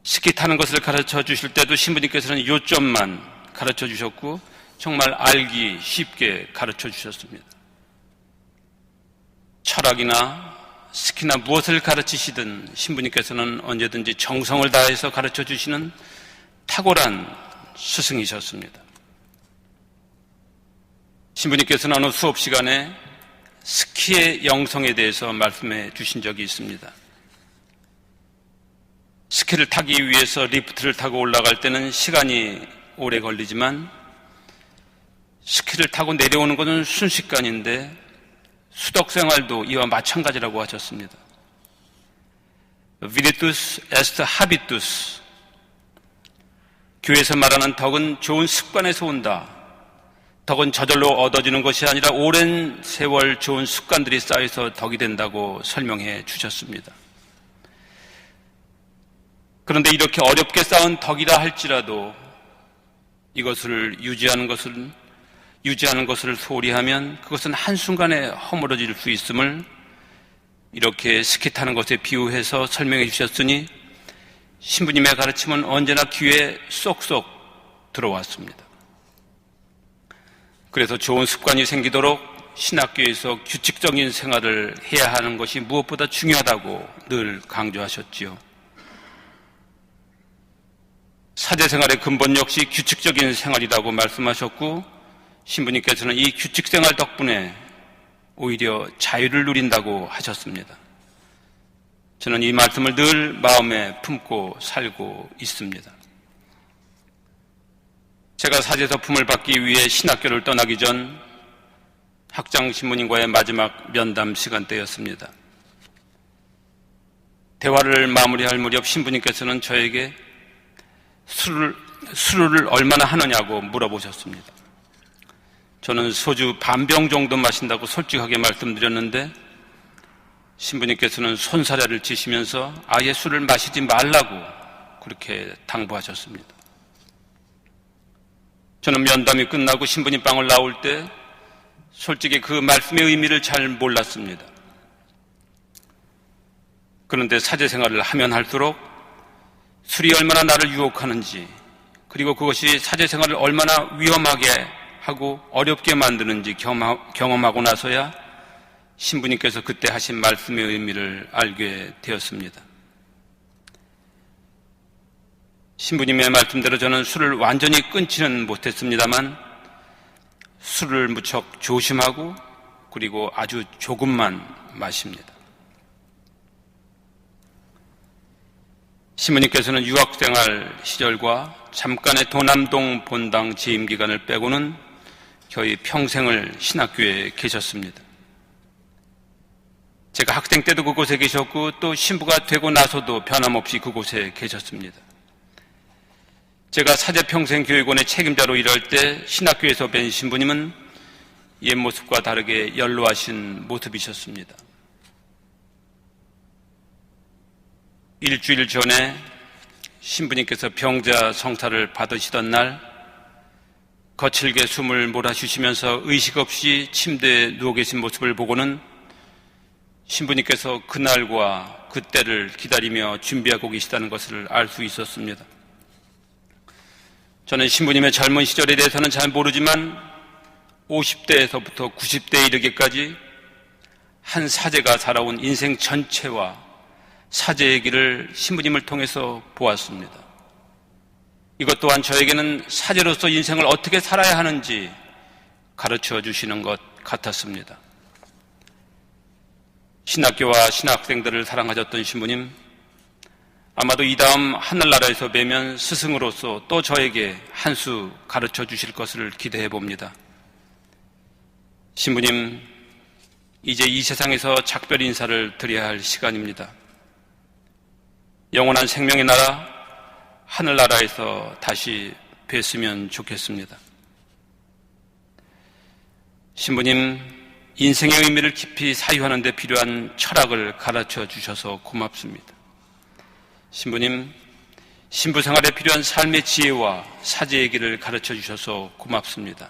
스키 타는 것을 가르쳐 주실 때도 신부님께서는 요점만 가르쳐 주셨고 정말 알기 쉽게 가르쳐 주셨습니다. 철학이나 스키나 무엇을 가르치시든 신부님께서는 언제든지 정성을 다해서 가르쳐 주시는 탁월한 스승이셨습니다. 신부님께서는 어느 수업 시간에 스키의 영성에 대해서 말씀해 주신 적이 있습니다. 스키를 타기 위해서 리프트를 타고 올라갈 때는 시간이 오래 걸리지만 스키를 타고 내려오는 것은 순식간인데 수덕 생활도 이와 마찬가지라고 하셨습니다. Virtus est habitus. 교회에서 말하는 덕은 좋은 습관에서 온다. 덕은 저절로 얻어지는 것이 아니라 오랜 세월 좋은 습관들이 쌓여서 덕이 된다고 설명해 주셨습니다. 그런데 이렇게 어렵게 쌓은 덕이라 할지라도 이것을 유지하는 것을 소홀히 하면 그것은 한순간에 허물어질 수 있음을 이렇게 스키 타는 것에 비유해서 설명해 주셨으니 신부님의 가르침은 언제나 귀에 쏙쏙 들어왔습니다. 그래서 좋은 습관이 생기도록 신학교에서 규칙적인 생활을 해야 하는 것이 무엇보다 중요하다고 늘 강조하셨지요. 사제생활의 근본 역시 규칙적인 생활이라고 말씀하셨고 신부님께서는 이 규칙생활 덕분에 오히려 자유를 누린다고 하셨습니다. 저는 이 말씀을 늘 마음에 품고 살고 있습니다. 제가 사제서 품을 받기 위해 신학교를 떠나기 전 학장 신부님과의 마지막 면담 시간대였습니다. 대화를 마무리할 무렵 신부님께서는 저에게 술을 얼마나 하느냐고 물어보셨습니다. 저는 소주 반병 정도 마신다고 솔직하게 말씀드렸는데 신부님께서는 손사래를 치시면서 아예 술을 마시지 말라고 그렇게 당부하셨습니다. 저는 면담이 끝나고 신부님 방을 나올 때 솔직히 그 말씀의 의미를 잘 몰랐습니다. 그런데 사제생활을 하면 할수록 술이 얼마나 나를 유혹하는지 그리고 그것이 사제생활을 얼마나 위험하게 하고 어렵게 만드는지 경험하고 나서야 신부님께서 그때 하신 말씀의 의미를 알게 되었습니다. 신부님의 말씀대로 저는 술을 완전히 끊지는 못했습니다만 술을 무척 조심하고 그리고 아주 조금만 마십니다. 신부님께서는 유학생활 시절과 잠깐의 도남동 본당 재임 기간을 빼고는 거의 평생을 신학교에 계셨습니다. 제가 학생 때도 그곳에 계셨고 또 신부가 되고 나서도 변함없이 그곳에 계셨습니다. 제가 사제평생교육원의 책임자로 일할 때 신학교에서 뵌 신부님은 옛 모습과 다르게 연로하신 모습이셨습니다. 일주일 전에 신부님께서 병자 성사를 받으시던 날 거칠게 숨을 몰아쉬시면서 의식 없이 침대에 누워 계신 모습을 보고는 신부님께서 그날과 그때를 기다리며 준비하고 계시다는 것을 알 수 있었습니다. 저는 신부님의 젊은 시절에 대해서는 잘 모르지만 50대에서부터 90대에 이르기까지 한 사제가 살아온 인생 전체와 사제의 길을 신부님을 통해서 보았습니다. 이것 또한 저에게는 사제로서 인생을 어떻게 살아야 하는지 가르쳐 주시는 것 같았습니다. 신학교와 신학생들을 사랑하셨던 신부님, 아마도 이 다음 하늘나라에서 뵈면 스승으로서 또 저에게 한 수 가르쳐 주실 것을 기대해 봅니다. 신부님, 이제 이 세상에서 작별 인사를 드려야 할 시간입니다. 영원한 생명의 나라, 하늘나라에서 다시 뵀으면 좋겠습니다. 신부님, 인생의 의미를 깊이 사유하는 데 필요한 철학을 가르쳐 주셔서 고맙습니다. 신부님, 신부 생활에 필요한 삶의 지혜와 사제의 길을 가르쳐 주셔서 고맙습니다.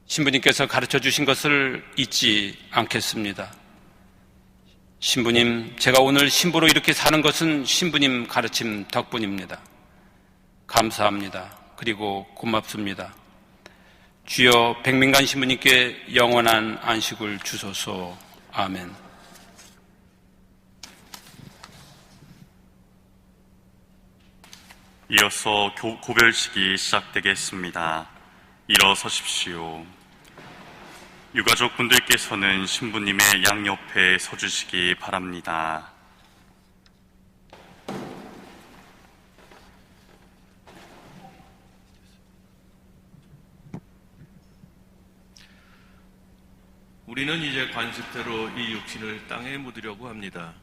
신부님께서 가르쳐 주신 것을 잊지 않겠습니다. 신부님, 제가 오늘 신부로 이렇게 사는 것은 신부님 가르침 덕분입니다. 감사합니다. 그리고 고맙습니다. 주여 백민관 신부님께 영원한 안식을 주소서. 아멘. 이어서 고별식이 시작되겠습니다. 일어서십시오. 유가족 분들께서는 신부님의 양옆에 서주시기 바랍니다. 우리는 이제 관습대로 이 육신을 땅에 묻으려고 합니다.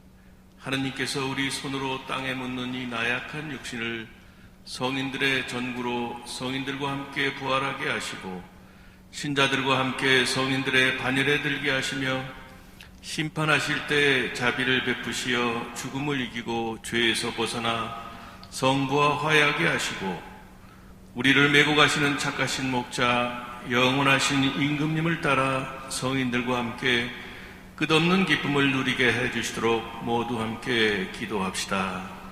하느님께서 우리 손으로 땅에 묻는 이 나약한 육신을 성인들의 전구로 성인들과 함께 부활하게 하시고 신자들과 함께 성인들의 반열에 들게 하시며 심판하실 때 자비를 베푸시어 죽음을 이기고 죄에서 벗어나 성부와 화해하게 하시고 우리를 메고 가시는 착하신 목자 영원하신 임금님을 따라 성인들과 함께 끝없는 기쁨을 누리게 해주시도록 모두 함께 기도합시다.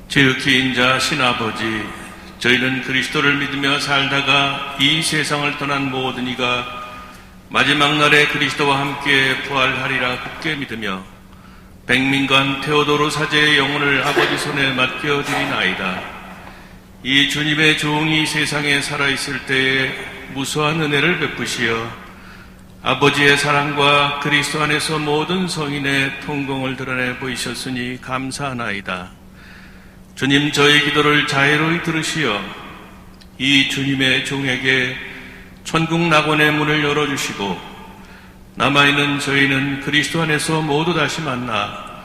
지극히 인자 신아버지, 저희는 그리스도를 믿으며 살다가 이 세상을 떠난 모든 이가 마지막 날에 그리스도와 함께 부활하리라 굳게 믿으며 백민관 테오도로 사제의 영혼을 아버지 손에 맡겨드리나이다. 이 주님의 종이 세상에 살아있을 때에 무수한 은혜를 베푸시어 아버지의 사랑과 그리스도 안에서 모든 성인의 통공을 드러내 보이셨으니 감사하나이다. 주님, 저희 기도를 자애로이 들으시어 이 주님의 종에게 천국 낙원의 문을 열어주시고 남아있는 저희는 그리스도 안에서 모두 다시 만나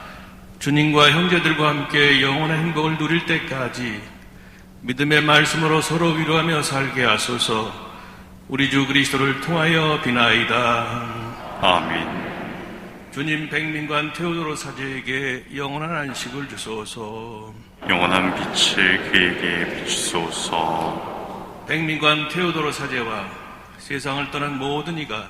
주님과 형제들과 함께 영원한 행복을 누릴 때까지 믿음의 말씀으로 서로 위로하며 살게 하소서. 우리 주 그리스도를 통하여 비나이다. 아멘. 주님, 백민관 테오도로 사제에게 영원한 안식을 주소서. 영원한 빛을 그에게 비추소서. 백민관 테오도로 사제와 세상을 떠난 모든 이가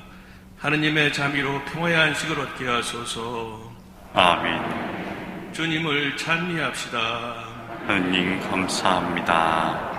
하느님의 자비로 평화의 안식을 얻게 하소서. 아멘. 주님을 찬미합시다. 하느님 감사합니다.